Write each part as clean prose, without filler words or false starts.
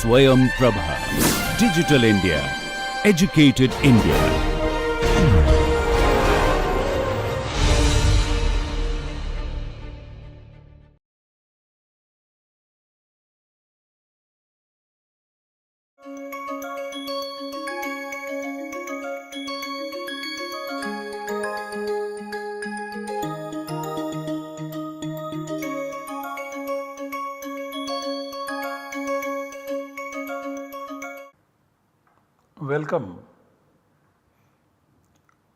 Swayam Prabha. Digital India. Educated India. Welcome.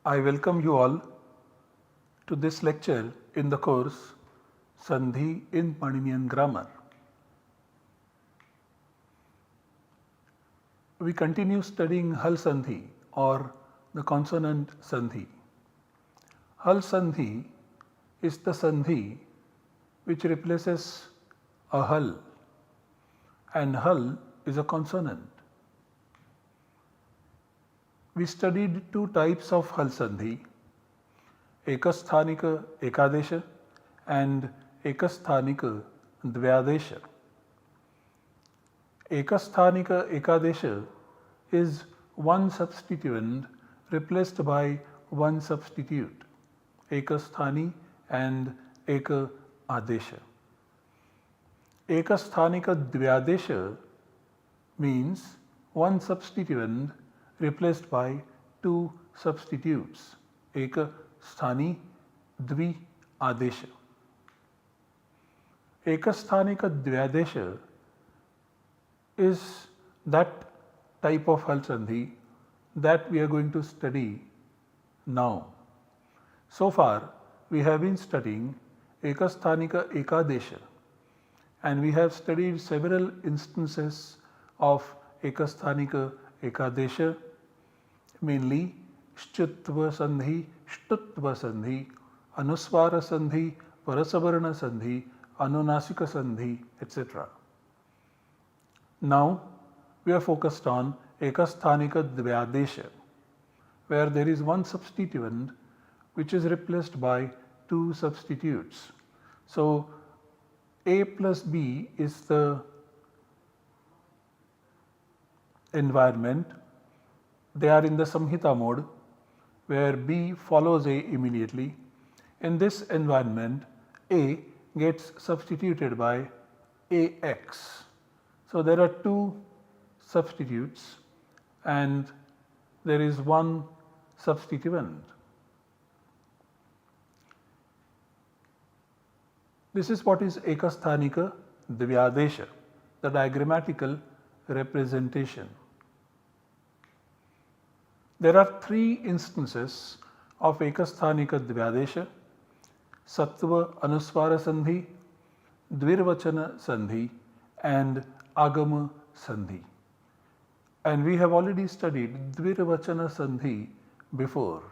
I welcome you all to this lecture in the course Sandhi in Paninian Grammar. We continue studying Hal Sandhi or the consonant Sandhi. Hal Sandhi is the Sandhi which replaces a Hal, and Hal is a consonant. We studied two types of Hal Sandhi, Ekasthanika Ekadesha and Ekasthanika Dvyadesha. Ekasthanika Ekadesha is one substituent replaced by one substitute, Ekasthani and Eka Adesha. Ekasthanika Dvyadesha means one substituent replaced by two substitutes, Eka Sthani Dvi Adesha. Ekasthanika Dvyadesha is that type of Hal Sandhi that we are going to study now. So far, we have been studying Ekasthanika Ekadesha, and we have studied several instances of Ekasthanika Ekadesha, mainly Shchutva Sandhi, Shtutva Sandhi, Anuswara Sandhi, Parasavarna Sandhi, Anunasika Sandhi, etc. Now we are focused on Ekasthanika Dvyadesha, where there is one substituent which is replaced by two substitutes. So A plus B is the environment. They are in the Samhita mode where B follows A immediately. In this environment, A gets substituted by AX. So there are two substitutes and there is one substituent. This is what is Ekasthanika Dvyadesha, the diagrammatical representation. There are three instances of Ekasthanika Dvyadesha: Sattva Anuswara Sandhi, Dvirvachana Sandhi and Agama Sandhi. And we have already studied Dvirvachana Sandhi before.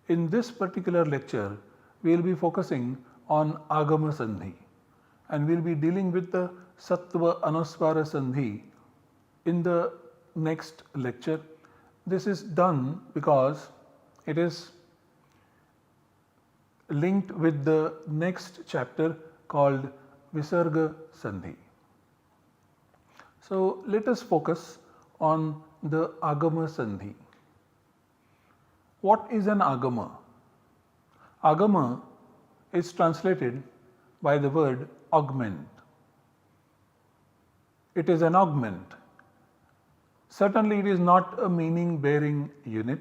In this particular lecture, we will be focusing on Agama Sandhi, and we will be dealing with the Sattva Anuswara Sandhi in the next lecture. This is done because it is linked with the next chapter called Visarga Sandhi. So let us focus on the Agama Sandhi. What is an Agama? Agama is translated by the word augment. It is an augment. Certainly it is not a meaning bearing unit,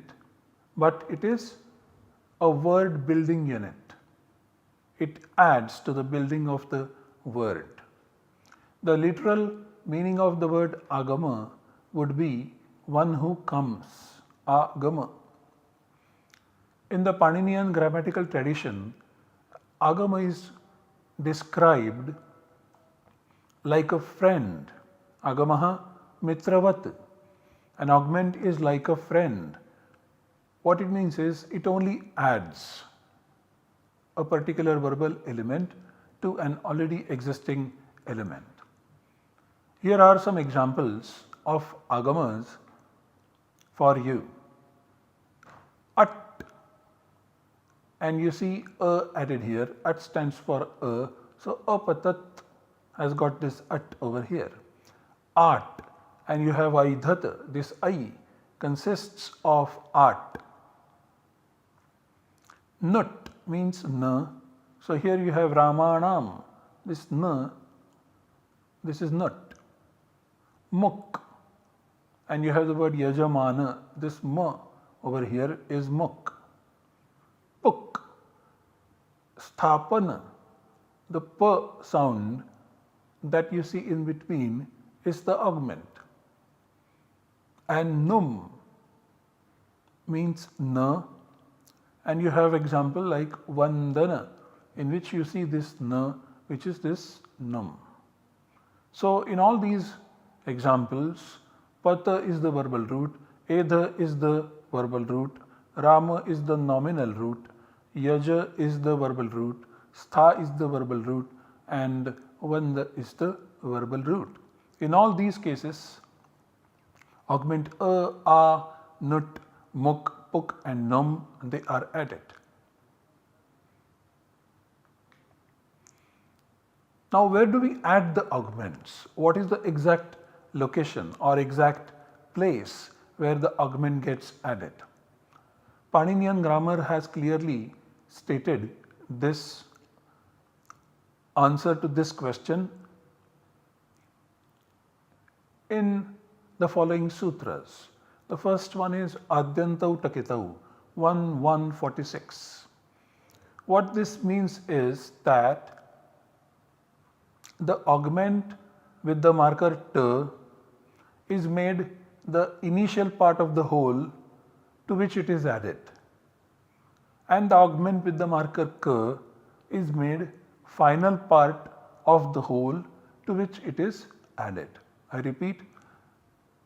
but it is a word building unit. It adds to the building of the word. The literal meaning of the word agama would be one who comes, agama. In the Paninian grammatical tradition, agama is described like a friend, agamaha mitravat. An augment is like a friend. What it means is it only adds a particular verbal element to an already existing element. Here are some examples of agamas for you. At, and you see a added here, at stands for a, so apatat has got this at over here. art, and you have aidhat. This I consists of art. Nut means na. So here you have Ramanam. This na, this is nut. Muk, and you have the word yajamana. This ma over here is muk. Puk, sthapana. The p sound that you see in between is the augment. And num means na, and you have example like vandana, in which you see this na, which is this num. So in all these examples, pata is the verbal root, edha is the verbal root, rama is the nominal root, yaja is the verbal root, stha is the verbal root, and vanda is the verbal root. In all these cases, augment a, nut, muk, puk and num, they are added. Now where do we add the augments? What is the exact location or exact place where the augment gets added? Paninian grammar has clearly stated this answer to this question in the following sutras. The first one is Adyantau Takitau 1:146. What this means is that the augment with the marker t is made the initial part of the whole to which it is added, and the augment with the marker k is made final part of the whole to which it is added. I repeat,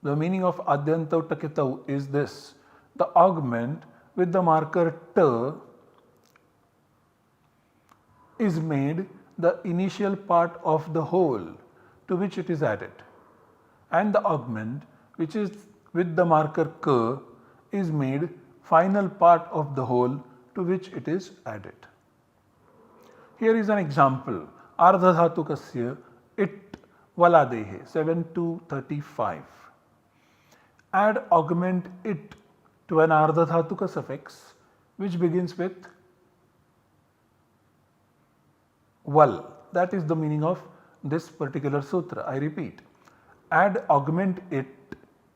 the meaning of Adyantau Takitau is this: the augment with the marker t is made the initial part of the whole to which it is added, and the augment which is with the marker k is made final part of the whole to which it is added. Here is an example. Ardhadhatukasya it valadehe 7:35. Add augment it to an ardhadhatuka suffix which begins with val. That is the meaning of this particular sutra. I repeat, add augment it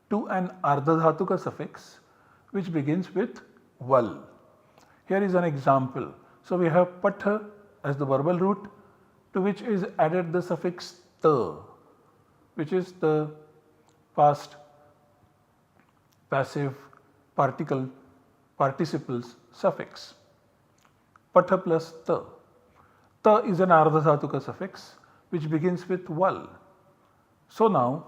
to an ardhadhatuka suffix which begins with val. Here is an example. So we have patha as the verbal root, to which is added the suffix ta, which is the past passive participles suffix. Patha plus ta. Ta is an ardhadhatuka suffix which begins with val. So now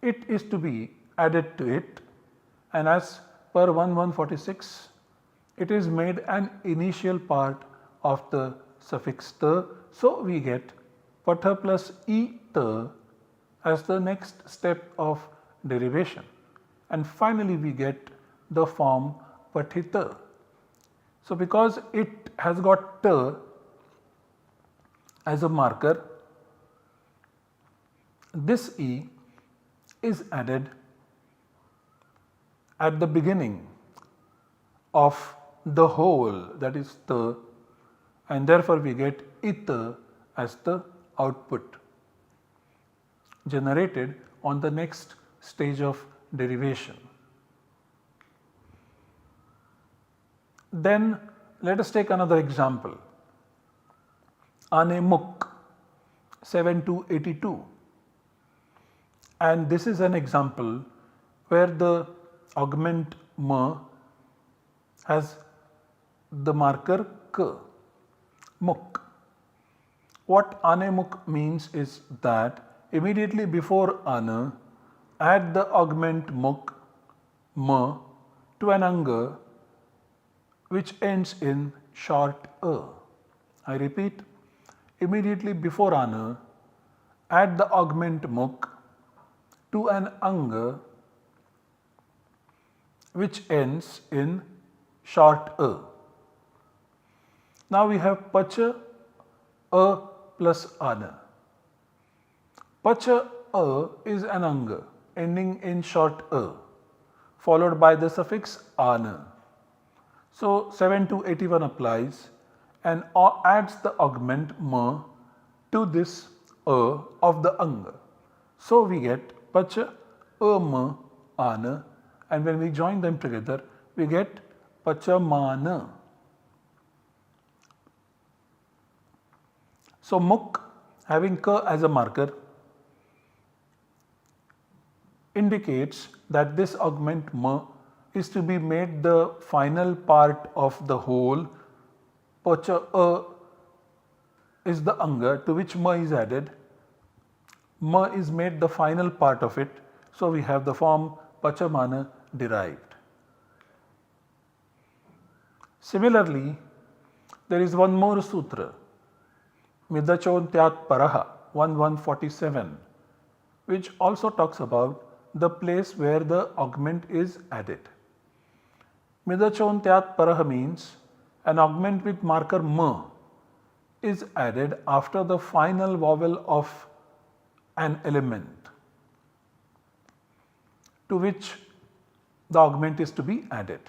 it is to be added to it, and as per 1:146 it is made an initial part of the suffix ta. So we get patha plus e ta as the next step of derivation, and finally we get the form pathita. So because it has got ta as a marker, this e is added at the beginning of the whole, that is ta, and therefore we get ita as the output generated on the next stage of derivation. Then let us take another example. Anemuk 7:82, and this is an example where the augment ma has the marker k, muk. What anemuk means is that immediately before ana, add the augment muk, ma, to an anga which ends in short a. I repeat, immediately before ana, add the augment muk to an anga which ends in short a. Now we have pacha, a plus ana. Pacha a is an anga ending in short a followed by the suffix ana. So 7 to 81 applies and adds the augment ma to this a of the anga. So we get pacha a ma ana, and when we join them together we get pachamana. So muk having ka as a marker indicates that this augment ma is to be made the final part of the whole. Pacha a is the anga to which ma is added. Ma is made the final part of it. So we have the form pachamana derived. Similarly, there is one more sutra, Midachontyat Paraha 1147, which also talks about the place where the augment is added. Midachontyat Paraha means an augment with marker ma is added after the final vowel of an element to which the augment is to be added.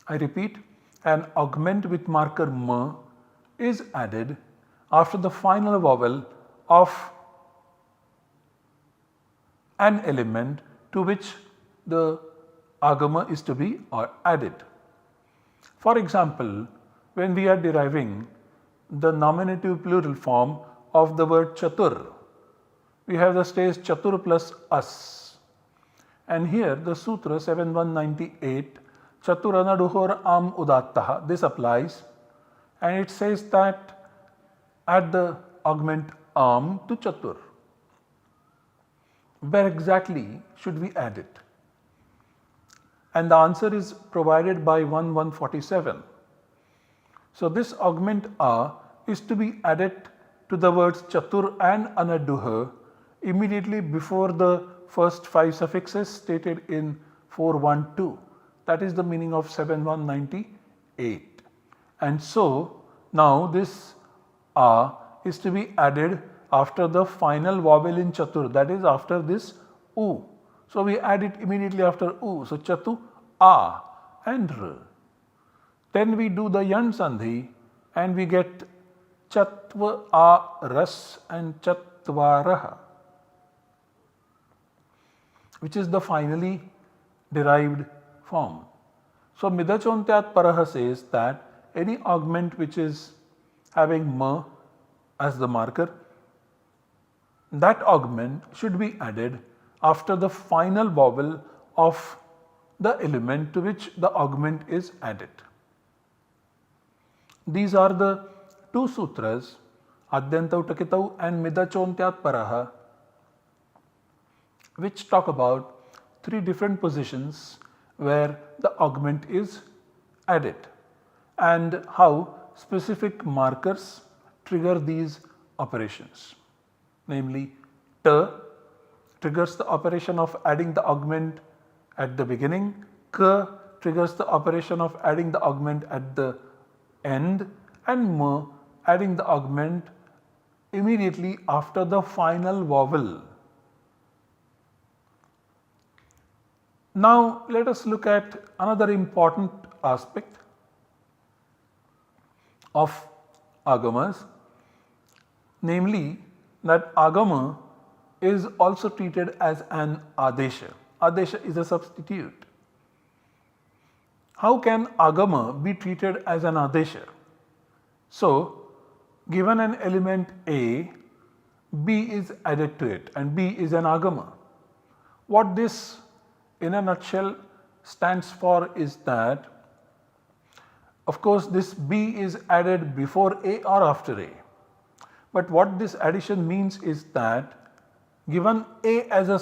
I repeat, an augment with marker ma is added after the final vowel of an element to which the agama is to be added. For example, when we are deriving the nominative plural form of the word chatur, we have the stage chatur plus as, and here the sutra 7198 chaturana duhor am udattaha, this applies, and it says that add the augment am to chatur. Where exactly should we add it? And the answer is provided by 1147. So this augment a is to be added to the words chatur and anaduha immediately before the first 5 suffixes stated in 412. That is the meaning of 7198. And so now this a is to be added after the final vowel in chatur, that is after this u. So we add it immediately after u. So chatu a and r. Then we do the yan sandhi and we get chatva a ras and chatvaraha, which is the finally derived form. So Midachontyat Paraha says that any augment which is having ma as the marker, that augment should be added after the final vowel of the element to which the augment is added. These are the two sutras, Adyantau Takitau and Midachontyat Paraha, which talk about 3 different positions where the augment is added and how specific markers trigger these operations. Namely, ta triggers the operation of adding the augment at the beginning, ka triggers the operation of adding the augment at the end, and ma adding the augment immediately after the final vowel. Now let us look at another important aspect of agamas, namely that agama is also treated as an adesha. Adesha is a substitute. How can agama be treated as an adesha? So, given an element A, B is added to it and B is an agama. What this in a nutshell stands for is that, of course, this B is added before A or after A. But what this addition means is that given A as a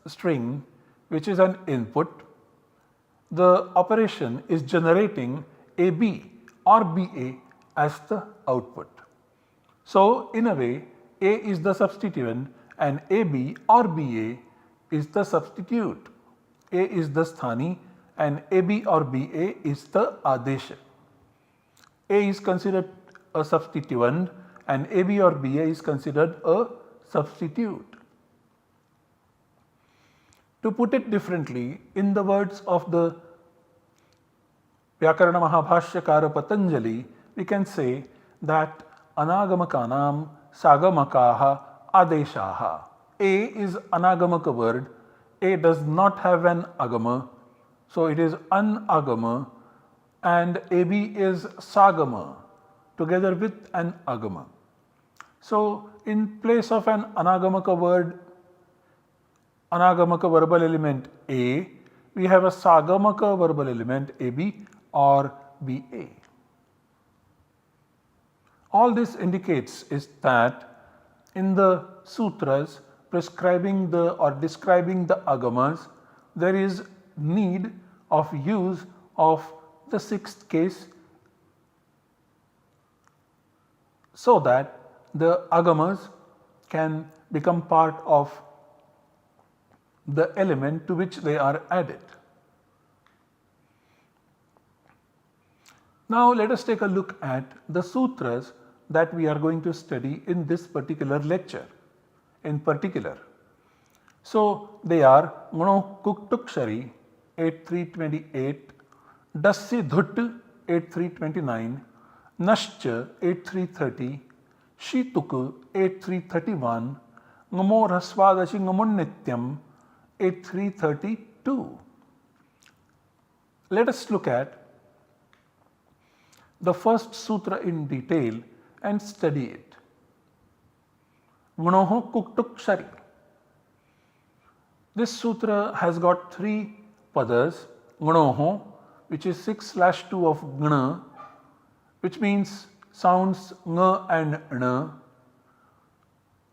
string which is an input, the operation is generating AB or BA as the output. So in a way, A is the substituent and AB or BA is the substitute. A is the sthani and AB or BA is the adesha. A is considered a substituent and AB or BA is considered a substitute. To put it differently, in the words of the Vyakarana Mahabhashyakara Patanjali, we can say that anagamakanam sagamakaha adeshaha. A is anagamaka word. A does not have an agama, so it is anagama, and AB is sagama together with an agama. So in place of an anagamaka word, anagamaka verbal element A, we have a sagamaka verbal element AB or BA. All this indicates is that in the sutras prescribing the or describing the agamas, there is need of use of the sixth case so that the agamas can become part of the element to which they are added. Now let us take a look at the sutras that we are going to study in this particular lecture in particular. So they are Gano Kuktukshari 8328, Dassi Dhut 8329, Nashcha 8330, Shituk 8331, Ngamo Rasvadashi Ngamunnityam 8332. Let us look at the first sutra in detail and study it. Gnoho Kuktukshari. This sutra has got three padas. Gnoho, which is 6/2 of gna, which means sounds ng and n.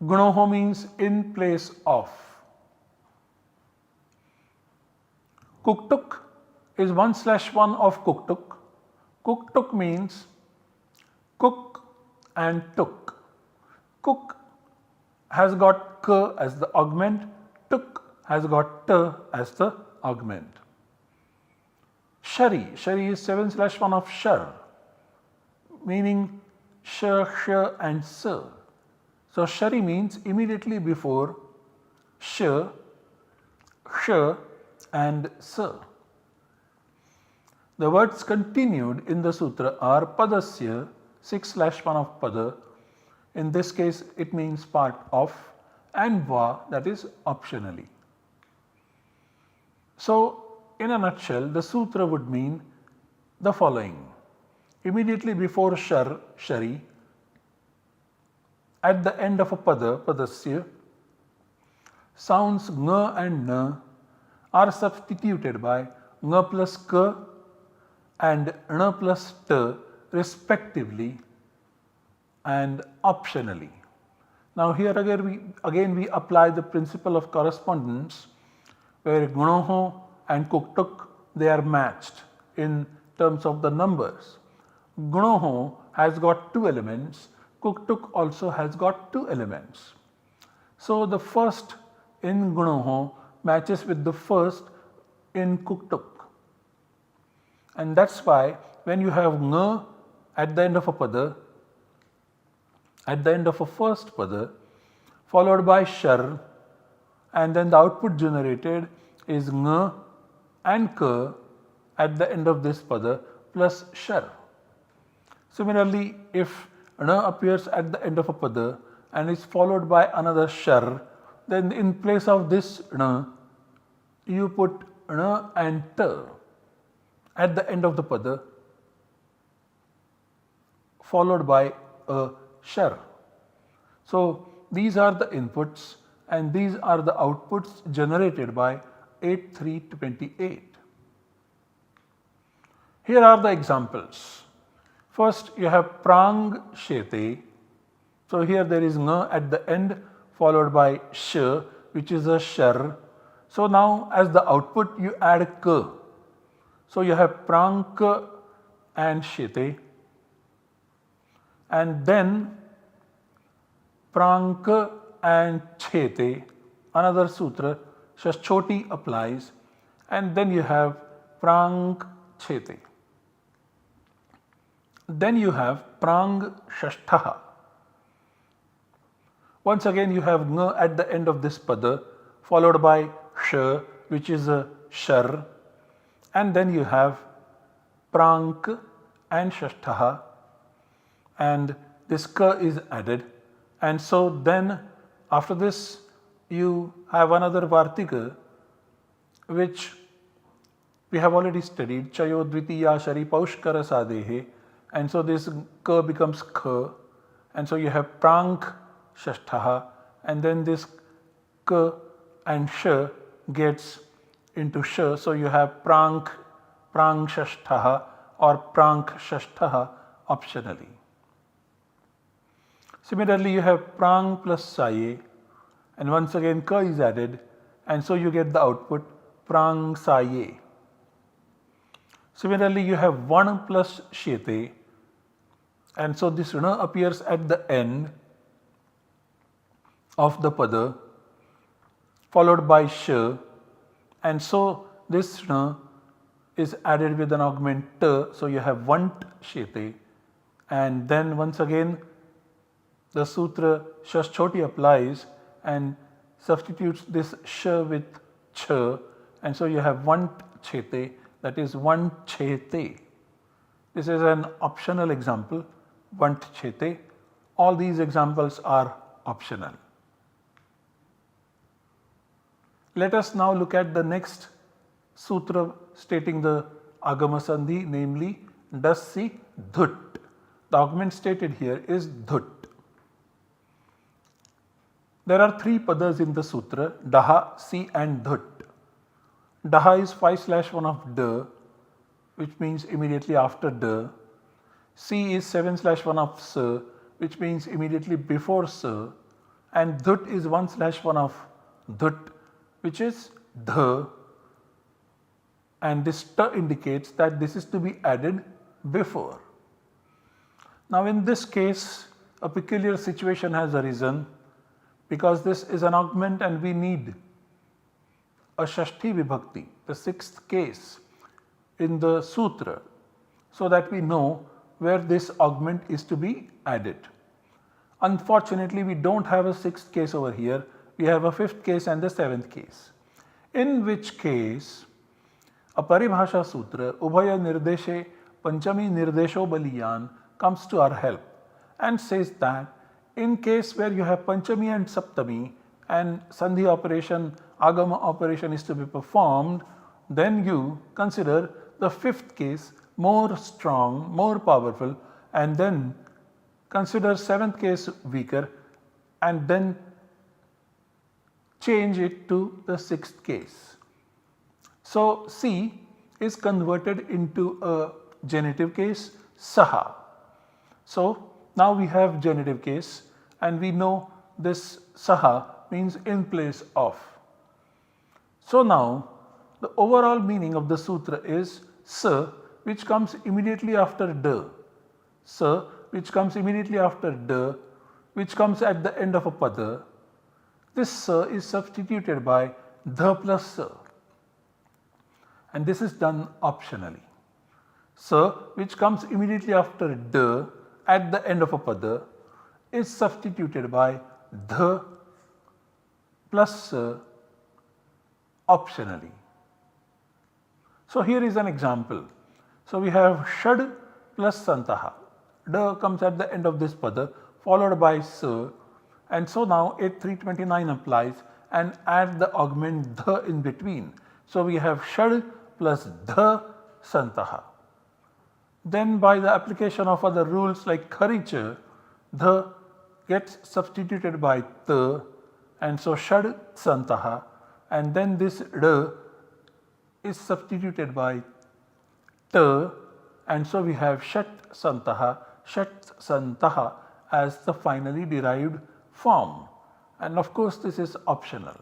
Gnoho means in place of. Kuktuk is 1/1 of kuktuk. Kuktuk means cook and tuk. Cook has got k as the augment, tuk has got t as the augment. Shari, Shari is 7/1 of shar, meaning sh, and s. So Shari means immediately before sh, and s. The words continued in the sutra are padasya, 6/1 of pada. In this case it means part of, and va, that is optionally. So in a nutshell, the sutra would mean the following. Immediately before shar, shari, at the end of a pada, padasya, sounds ng and n are substituted by ng plus k and n plus t respectively and optionally. Now here again we apply the principle of correspondence, where gnoho and kuktuk, they are matched in terms of the numbers. Gnoho has got 2 elements, kuktuk also has got 2 elements. So the first in gnoho matches with the first in kuktuk. And that's why when you have ng at the end of a pada, at the end of a first pada, followed by shar, and then the output generated is ng and k at the end of this pada plus shar. Similarly, if n appears at the end of a pada and is followed by another shar, then in place of this n, you put n and t at the end of the pada followed by a shar. So these are the inputs and these are the outputs generated by 8328. Here are the examples. First you have prang shete. So here there is ng at the end followed by sh, which is a shar. So now as the output you add k. So you have prang k and shete, and then prang k and chete, another sutra, shashchoti applies, and then you have prang chete. Then you have prang shashtha. Once again you have ng at the end of this pada followed by sh, which is a shar, and then you have prank and shashtha, and this ka is added, and so then after this you have another vartika which we have already studied, chayo dvitiya shari paushkara sadehe, and so this ka becomes kha, and so you have prank shashtha, and then this ka and sh gets into sh, so you have prank shashtha or prank shashtha optionally. Similarly, you have prang plus saye, and once again ka is added, and so you get the output prang saye. Similarly, you have van plus shete, and so this na appears at the end of the pada followed by sh, and so this na is added with an augment t, so you have vant shete, and then once again the sutra shashchoti applies and substitutes this sh with ch, and so you have vant chete, that is vant chete. This is an optional example, vant chete. All these examples are optional. Let us now look at the next sutra stating the agama sandhi, namely dassi dhut. The augment stated here is dhut. There are three padas in the sutra, daha, si and dhut. Daha is 5/1 of da, which means immediately after da. Si is 7/1 of sa, which means immediately before sa, and dhut is 1/1 of dhut, which is dha, and this ta indicates that this is to be added before. Now in this case a peculiar situation has arisen, because this is an augment and we need a shashti vibhakti, the sixth case in the sutra, so that we know where this augment is to be added. Unfortunately, we don't have a sixth case over here, we have a fifth case and the seventh case, in which case a paribhasha sutra ubhaya nirdeshe panchami nirdesho baliyan comes to our help and says that in case where you have panchami and saptami and sandhi operation, agama operation is to be performed, then you consider the fifth case more strong, more powerful, and then consider seventh case weaker, and then change it to the sixth case. So C is converted into a genitive case, saha. So now we have genitive case and we know this saha means in place of. So now the overall meaning of the sutra is sa, which comes immediately after da, sa, which comes immediately after da, which comes at the end of a pada. This sa is substituted by dha plus sa, and this is done optionally. Sa, which comes immediately after da at the end of a pada, is substituted by dha plus sa optionally. So here is an example. So we have shad plus santaha. Da comes at the end of this pada followed by sa, and so now 8329 applies and add the augment dha in between. So we have shad plus dha santaha. Then by the application of other rules like kharicha, dha gets substituted by ta, and so shad santaha, and then this da is substituted by ta, and so we have shat santaha as the finally derived form, and of course this is optional.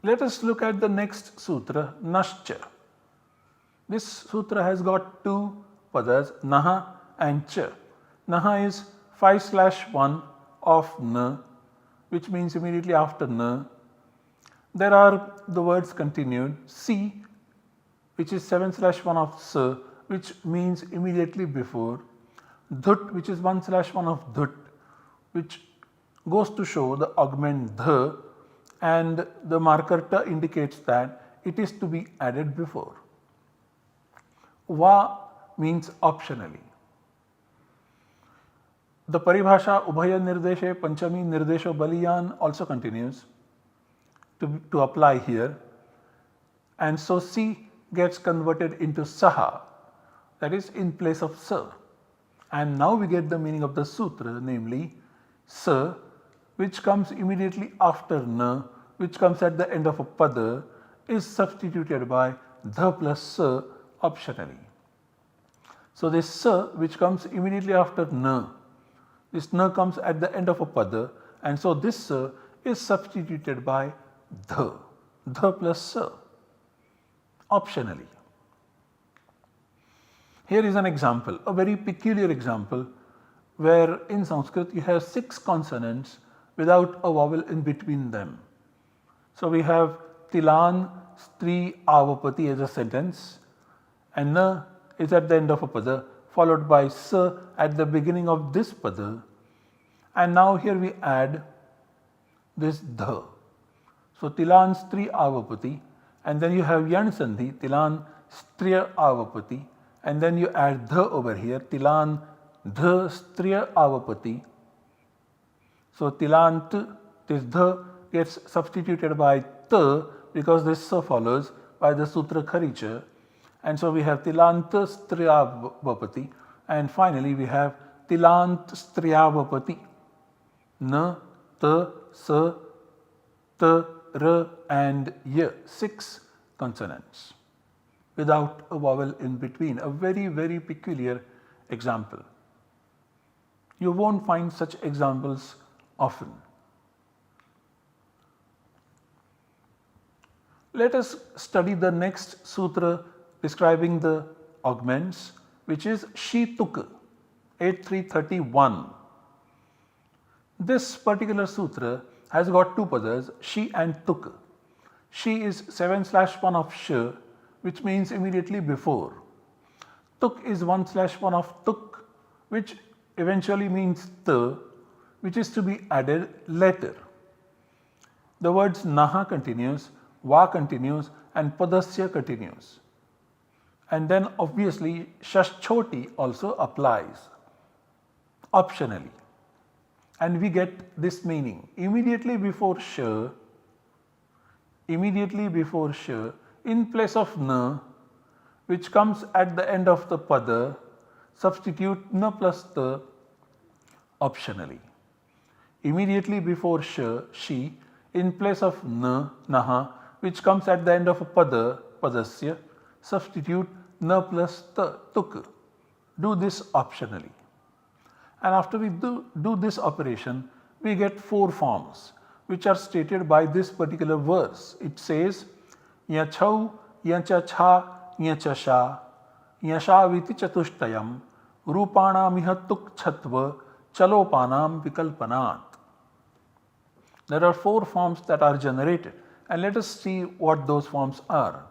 Let us look at the next sutra, Nascha. This sutra has got two padas, Naha and Cha. Naha is 5/1 of Na, which means immediately after Na. There are the words continued, Si, which is 7/1 of Sa, which means immediately before, dhut, which is 1/1 of dhut, which goes to show the augment dh, and the marker ta indicates that it is to be added before. Va means optionally. The paribhasha ubhaya nirdeshe panchami nirdesho baliyan also continues to apply here, and so si gets converted into saha, that is in place of sa. And now we get the meaning of the sutra, namely sa, which comes immediately after na, which comes at the end of a pada, is substituted by dha plus sa optionally. So this sa, which comes immediately after na, this na comes at the end of a pada, and so this sa is substituted by dha plus sa optionally. Here is an example, a very peculiar example, where in Sanskrit you have 6 consonants without a vowel in between them. So we have tilan stri avapati as a sentence, and na is at the end of a pada, followed by sa at the beginning of this pada, and now here we add this dha. So tilan stri avapati, and then you have yan sandhi, tilan striya avapati, and then you add dha over here, tilan dha striya avapati. So tilan t, this dha gets substituted by ta because this sa follows by the sutra kharicha, and so we have tilant striyavapati, and finally we have tilant striyavapati. Na, ta, sa, ta, ra and ya, 6 consonants without a vowel in between. A very, very peculiar example. You won't find such examples often. Let us study the next sutra describing the augments, which is Shi Tuk 8331. This particular sutra has got 2 padas, Shi and Tuk. Shi is 7/1 of Sh, which means immediately before. Tuk is 1/1 of Tuk, which eventually means Ta, which is to be added later. The words Naha continues, Va continues, and Padasya continues. And then obviously Shashchoti also applies optionally. And we get this meaning immediately before Sh, in place of Na, which comes at the end of the pada, substitute Na plus Ta optionally. Immediately before Sh, Shi, in place of Na, Naha, which comes at the end of a pada, Padasya, substitute Na plus Ta, Tuk. Do this optionally. And after we do this operation, we get 4 forms which are stated by this particular verse. It says, Yachau, Yacha Cha, Yacha Sha, Yashaviti Chatushtayam, Rupana Mihatuk Chatva, Chalopanam Vikalpanat. There are 4 forms that are generated, and let us see what those forms are.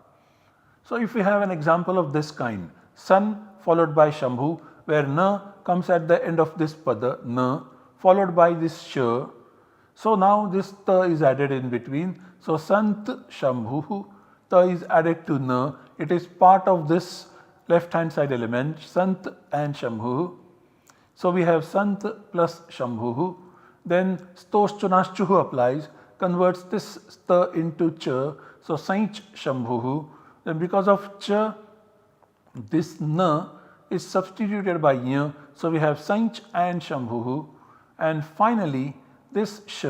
So if we have an example of this kind, San followed by Shambhu, where Na comes at the end of this pada, Na, followed by this Sh. So now this Ta is added in between. So Sant Shambhu, Ta is added to Na. It is part of this left hand side element, Sant and Shambhu. So we have Sant plus Shambhu. Then Stoshchunashchuhu applies, converts this Ta into Cha. So Sainch Shambhu. Then because of Cha, this Na is substituted by Ya. So we have Sainch and Shambhu. And finally, this Sh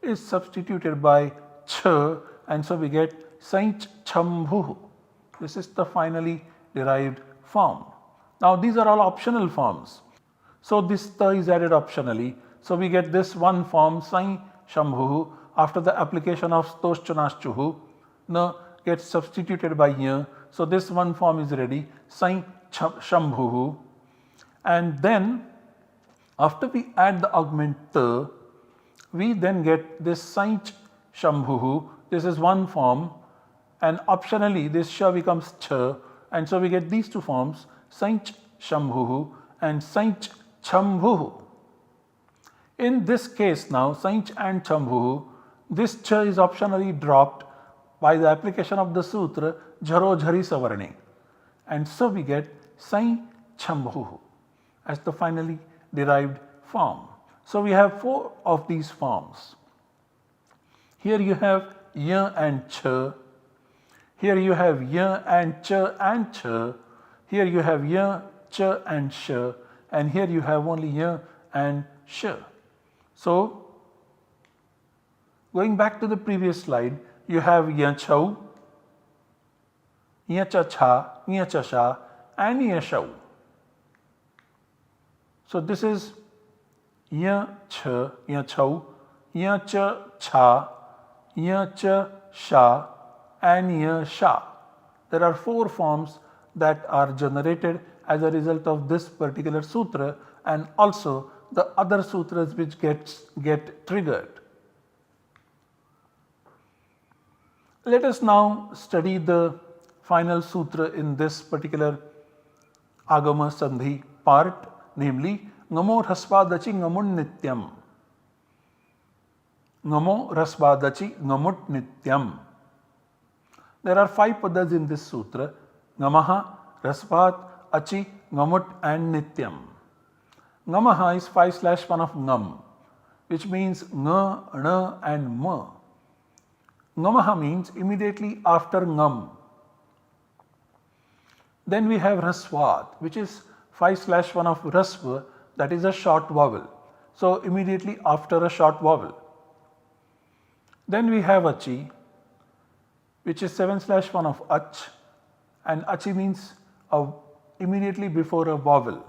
is substituted by Ch, and so we get Sainch Chambhu. This is the finally derived form. Now these are all optional forms. So this Ta is added optionally. So we get this one form, Sain Shambhu, after the application of Stoshchunashchuhu. Na gets substituted by Ya. So this one form is ready, Sain Shambhu. And then after we add the augment Ta, we then get this Sainch Shambhu. This is one form, and optionally this Sha becomes Cha, and so we get these 2 forms, Sainch Shambhuhu and Sainch Chambhuhu. In this case now, Sainch and Chambhuhu, this ch is optionally dropped by the application of the sutra Jharo Jhari Savarne, and so we get Sai Chambhuhu as the finally derived form. So we have 4 of these forms. Here you have y and ch, here you have y and ch and ch, here you have y, ch and sh, and here you have only y and sh. So going back to the previous slide, you have y chau, y cha cha, y cha sha and y shau. So this is y ch, y chau, y cha cha, y cha sha and y sha. There are 4 forms that are generated as a result of this particular sutra, and also the other sutras which get triggered. Let us now study the final sutra in this particular Agama Sandhi part, namely Ngamo Rasvadachi Ngamut Nityam. Ngamo Rasvadachi Ngamut Nityam. There are 5 padas in this sutra: Ngamaha, Rasvat, Achi, Ngamut and Nityam. Ngamaha is 5/1 of Ngam, which means Ng, N and M. Ngamaha means immediately after Ngam. Then we have Rasvat, which is 5/1 of Rasva, that is a short vowel. So immediately after a short vowel. Then we have Achi, which is 7/1 of Ach, and Achi means immediately before a vowel.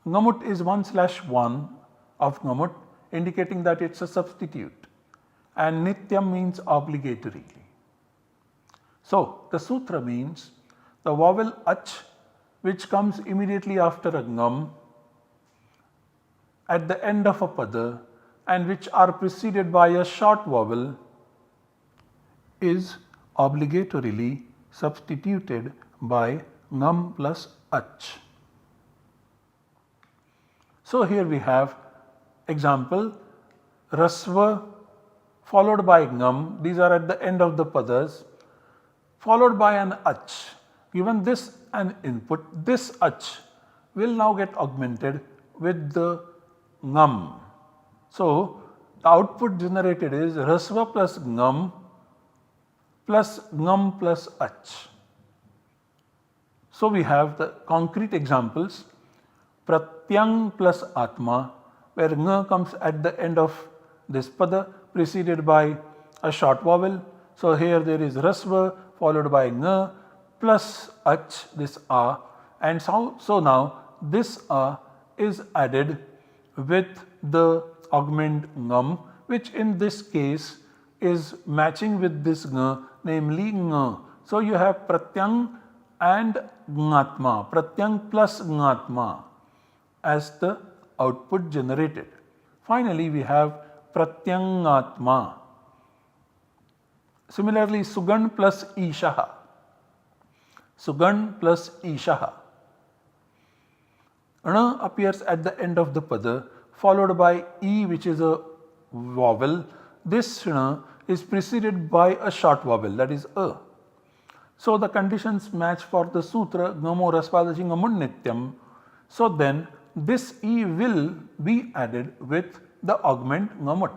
Ngamut is 1/1 of Ngamut, indicating that it's a substitute, and Nityam means obligatory. So the sutra means the vowel Ach, which comes immediately after a Ngam at the end of a pada and which are preceded by a short vowel, is obligatorily substituted by Ngam plus Ach. So here we have example: Rasva followed by Ngam, these are at the end of the padas, followed by an Ach. Given this an input, this Ach will now get augmented with the Ngam. So the output generated is Rasva plus Ngam plus Ach. So we have the concrete examples: Pratyang plus Atma, where Ng comes at the end of this pada preceded by a short vowel. So here there is Rasva followed by Ng plus Ach, this A, and so now this A is added with the augment Ngam, which in this case is matching with this Ng, namely Ng. So you have Pratyang and Ngatma, Pratyang plus Ngatma as the output generated. Finally, we have Pratyangatma. Similarly, Sugan plus Ishaha. Sugan plus Ishaha. Ana appears at the end of the pada, followed by E, which is a vowel. This Ana is preceded by a short vowel, that is A. So the conditions match for the sutra Ngamo Rasvadachi Ngamut Nityam. So then this E will be added with the augment Ngamut.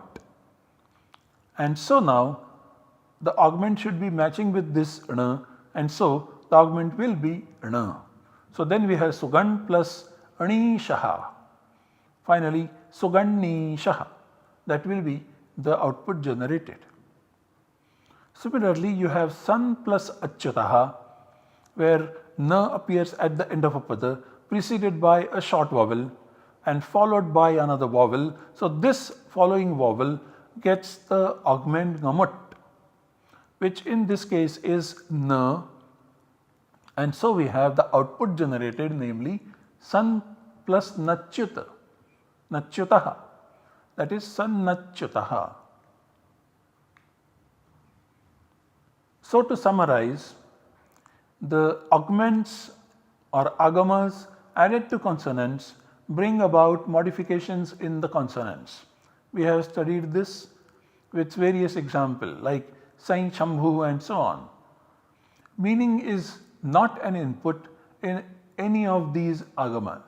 And so now the augment should be matching with this Ana, and so the augment will be Ana. So then we have Sugan plus Anishaha. Finally, Sugannishaha. That will be the output generated. Similarly, you have San plus Achyutaha, where Na appears at the end of a pada preceded by a short vowel and followed by another vowel. So this following vowel gets the augment Ngamut, which in this case is Na, and so we have the output generated, namely San plus Nachyuta, Nachyutaha, that is San Nachyutaha. So to summarize, the augments or agamas added to consonants bring about modifications in the consonants. We have studied this with various examples like Sain Shambhu and so on. Meaning is not an input in any of these agamas.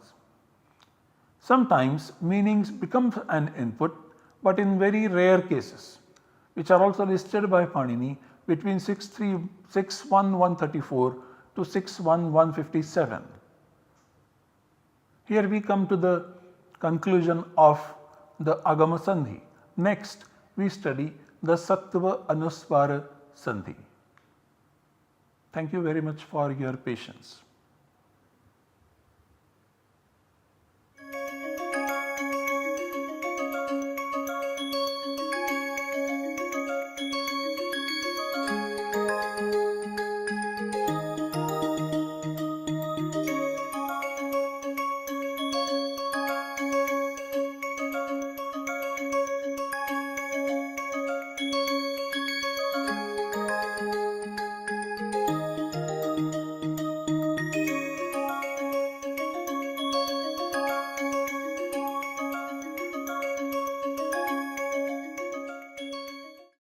Sometimes meanings become an input, but in very rare cases, which are also listed by Panini between 61134 to 61157. Here we come to the conclusion of the Agama Sandhi. Next, we study the Sattva Anuspara Sandhi. Thank you very much for your patience.